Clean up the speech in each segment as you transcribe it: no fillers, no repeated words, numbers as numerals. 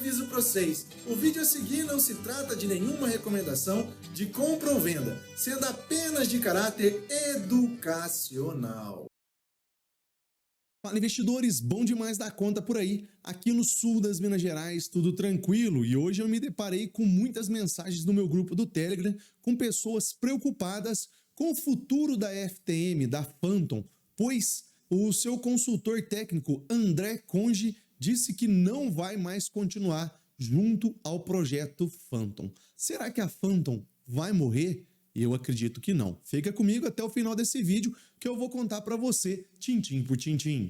aviso para vocês, o vídeo a seguir não se trata de nenhuma recomendação de compra ou venda, sendo apenas de caráter educacional. Fala, investidores, bom demais da conta por aí. Aqui no sul das Minas Gerais, tudo tranquilo, e hoje eu me deparei com muitas mensagens no meu grupo do Telegram com pessoas preocupadas com o futuro da FTM, da Phantom, pois o seu consultor técnico André Conge disse que não vai mais continuar junto ao projeto Phantom. Será que a Phantom vai morrer? Eu acredito que não. Fica comigo até o final desse vídeo que eu vou contar para você, tintim por tintim.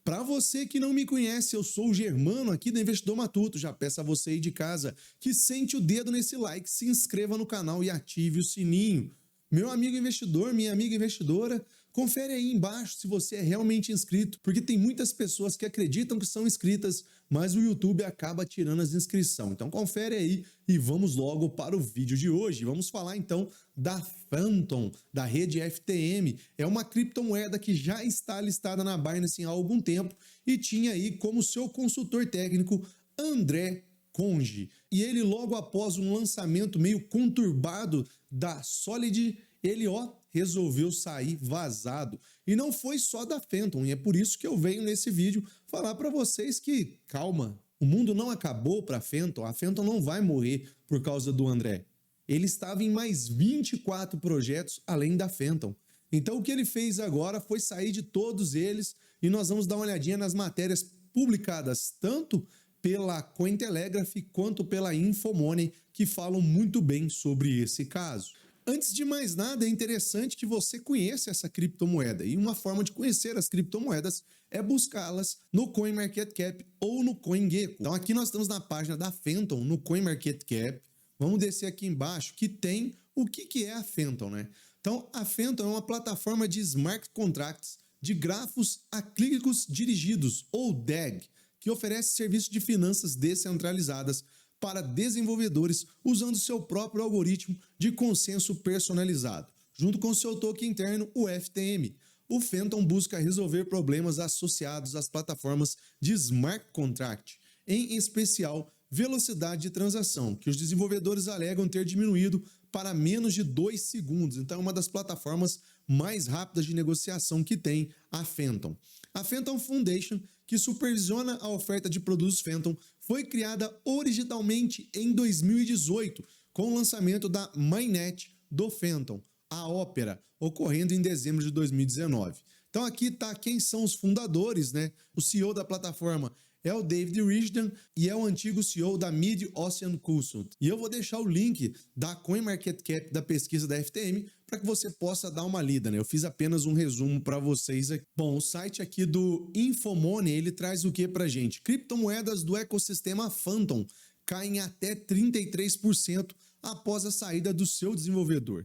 Para você que não me conhece, eu sou o Germano aqui do Investidor Matuto. Já peço a você aí de casa que sente o dedo nesse like, se inscreva no canal e ative o sininho. Meu amigo investidor, minha amiga investidora, confere aí embaixo se você é realmente inscrito, porque tem muitas pessoas que acreditam que são inscritas, mas o YouTube acaba tirando as inscrições. Então confere aí e vamos logo para o vídeo de hoje. Vamos falar então da Phantom, da rede FTM. É uma criptomoeda que já está listada na Binance há algum tempo e tinha aí como seu consultor técnico André Conge. E ele, logo após um lançamento meio conturbado da Solid, ele resolveu sair vazado. E não foi só da Phantom, e é por isso que eu venho nesse vídeo falar para vocês que, calma, o mundo não acabou para a Phantom não vai morrer por causa do André. Ele estava em mais 24 projetos além da Phantom. Então o que ele fez agora foi sair de todos eles e nós vamos dar uma olhadinha nas matérias publicadas tanto pela Cointelegraph quanto pela Infomoney, que falam muito bem sobre esse caso. Antes de mais nada, é interessante que você conheça essa criptomoeda, e uma forma de conhecer as criptomoedas é buscá-las no CoinMarketCap ou no CoinGecko. Então aqui nós estamos na página da Phantom, no CoinMarketCap. Vamos descer aqui embaixo, que tem o que é a Phantom, né? Então a Phantom é uma plataforma de smart contracts de grafos acrílicos dirigidos, ou DAG, que oferece serviços de finanças descentralizadas para desenvolvedores usando seu próprio algoritmo de consenso personalizado, junto com seu token interno, o FTM. O Phantom busca resolver problemas associados às plataformas de smart contract, em especial velocidade de transação, que os desenvolvedores alegam ter diminuído para menos de 2 segundos. Então é uma das plataformas mais rápidas de negociação que tem a Phantom. A Phantom Foundation, que supervisiona a oferta de produtos Phantom, foi criada originalmente em 2018, com o lançamento da mainnet do Phantom, a Opera, ocorrendo em dezembro de 2019. Então aqui está quem são os fundadores, né? O CEO da plataforma é o David Risden e é o antigo CEO da Mid-Ocean Consult. E eu vou deixar o link da CoinMarketCap da pesquisa da FTM para que você possa dar uma lida, né? Eu fiz apenas um resumo para vocês aqui. Bom, o site aqui do Infomoney, ele traz o que pra gente? Criptomoedas do ecossistema Phantom caem até 33% após a saída do seu desenvolvedor.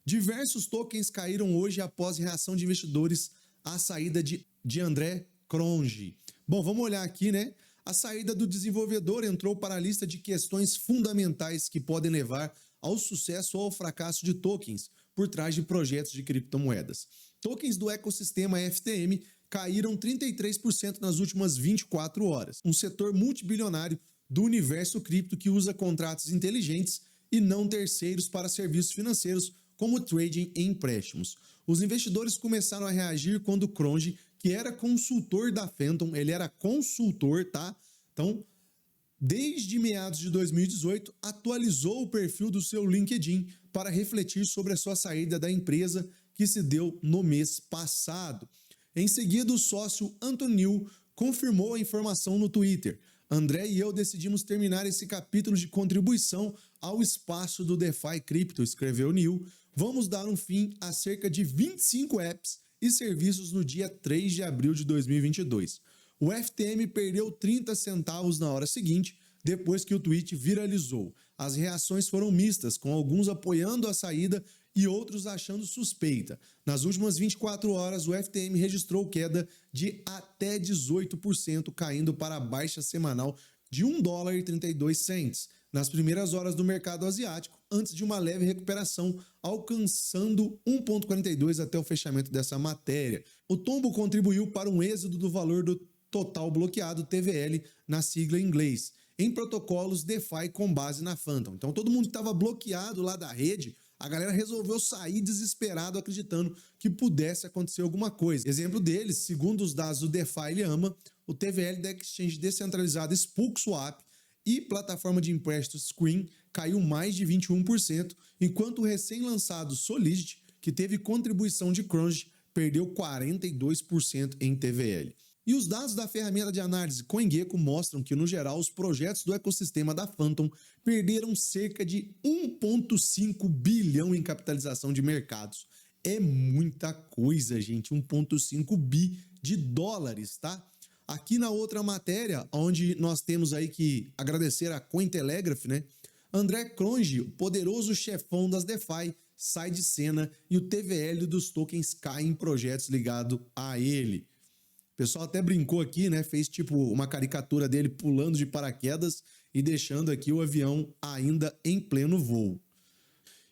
Diversos tokens caíram hoje após reação de investidores à saída de André Conge. Bom, vamos olhar aqui, né? A saída do desenvolvedor entrou para a lista de questões fundamentais que podem levar ao sucesso ou ao fracasso de tokens por trás de projetos de criptomoedas. Tokens do ecossistema FTM caíram 33% nas últimas 24 horas. Um setor multibilionário do universo cripto que usa contratos inteligentes e não terceiros para serviços financeiros, como trading e empréstimos. Os investidores começaram a reagir quando Conge, que era consultor da Phantom, ele era consultor, tá? Então, desde meados de 2018, atualizou o perfil do seu LinkedIn para refletir sobre a sua saída da empresa, que se deu no mês passado. Em seguida, o sócio Antonio confirmou a informação no Twitter. André e eu decidimos terminar esse capítulo de contribuição ao espaço do DeFi Crypto, escreveu Neil. Vamos dar um fim a cerca de 25 apps e serviços no dia 3 de abril de 2022. O FTM perdeu 30 centavos na hora seguinte, depois que o tweet viralizou. As reações foram mistas, com alguns apoiando a saída e outros achando suspeita. Nas últimas 24 horas, o FTM registrou queda de até 18%, caindo para a baixa semanal de $1,32. nas primeiras horas do mercado asiático, antes de uma leve recuperação, alcançando 1,42 até o fechamento dessa matéria. O tombo contribuiu para um êxodo do valor do total bloqueado, TVL, na sigla em inglês, em protocolos DeFi com base na Phantom. Então todo mundo que estava bloqueado lá da rede, a galera resolveu sair desesperado, acreditando que pudesse acontecer alguma coisa. Exemplo deles, segundo os dados do DeFi Llama, o TVL da exchange descentralizada SpookSwap e plataforma de empréstimo Screen caiu mais de 21%, enquanto o recém-lançado Solidity, que teve contribuição de Crunch, perdeu 42% em TVL. E os dados da ferramenta de análise CoinGecko mostram que, no geral, os projetos do ecossistema da Phantom perderam cerca de 1,5 bilhão em capitalização de mercados. É muita coisa, gente, 1,5 bi de dólares, tá? Aqui na outra matéria, onde nós temos aí que agradecer a Cointelegraph, né? André Cronje, o poderoso chefão das DeFi, sai de cena e o TVL dos tokens cai em projetos ligados a ele. O pessoal até brincou aqui, né? Fez tipo uma caricatura dele pulando de paraquedas e deixando aqui o avião ainda em pleno voo.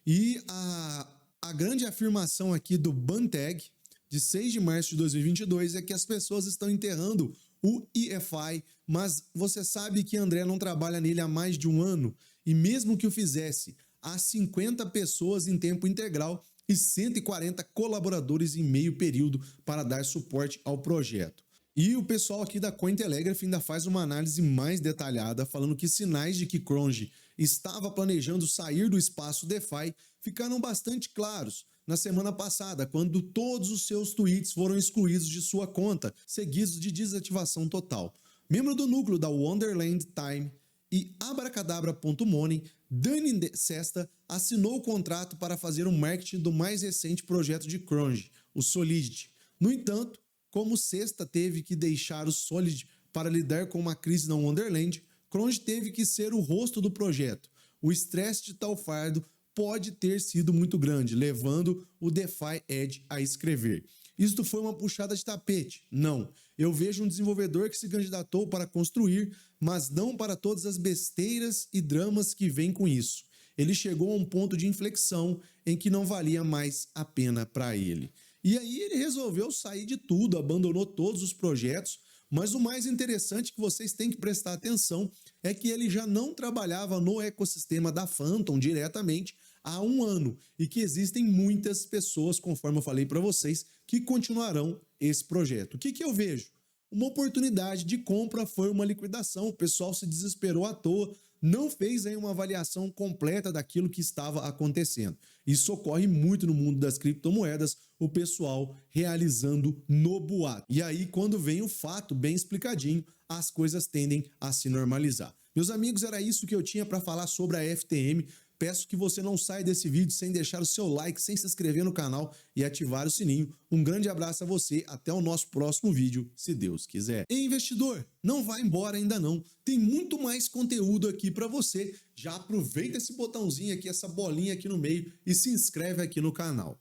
E a grande afirmação aqui do Banteg, de 6 de março de 2022, é que as pessoas estão enterrando o EFI, mas você sabe que André não trabalha nele há mais de um ano, e mesmo que o fizesse, há 50 pessoas em tempo integral e 140 colaboradores em meio período para dar suporte ao projeto. E o pessoal aqui da Cointelegraph ainda faz uma análise mais detalhada, falando que sinais de que Cronje estava planejando sair do espaço DeFi ficaram bastante claros na semana passada, quando todos os seus tweets foram excluídos de sua conta, seguidos de desativação total. Membro do núcleo da Wonderland Time e Abracadabra.money, Dani Sesta assinou o contrato para fazer o marketing do mais recente projeto de Cronje, o Solidity. No entanto, como Sesta teve que deixar o Solid para lidar com uma crise na Wonderland, Cronje teve que ser o rosto do projeto. O estresse de tal fardo pode ter sido muito grande, levando o DeFi Edge a escrever: isto foi uma puxada de tapete? Não. Eu vejo um desenvolvedor que se candidatou para construir, mas não para todas as besteiras e dramas que vêm com isso. Ele chegou a um ponto de inflexão em que não valia mais a pena para ele. E aí ele resolveu sair de tudo, abandonou todos os projetos, mas o mais interessante que vocês têm que prestar atenção é que ele já não trabalhava no ecossistema da Phantom diretamente há um ano e que existem muitas pessoas, conforme eu falei para vocês, que continuarão esse projeto. O que eu vejo? Uma oportunidade de compra, foi uma liquidação, o pessoal se desesperou à toa, não fez aí uma avaliação completa daquilo que estava acontecendo. Isso ocorre muito no mundo das criptomoedas, o pessoal realizando no boato. E aí, quando vem o fato bem explicadinho, as coisas tendem a se normalizar. Meus amigos, era isso que eu tinha para falar sobre a FTM. Peço que você não saia desse vídeo sem deixar o seu like, sem se inscrever no canal e ativar o sininho. Um grande abraço a você, até o nosso próximo vídeo, se Deus quiser. E investidor, não vá embora ainda não. Tem muito mais conteúdo aqui para você. Já aproveita esse botãozinho aqui, essa bolinha aqui no meio e se inscreve aqui no canal.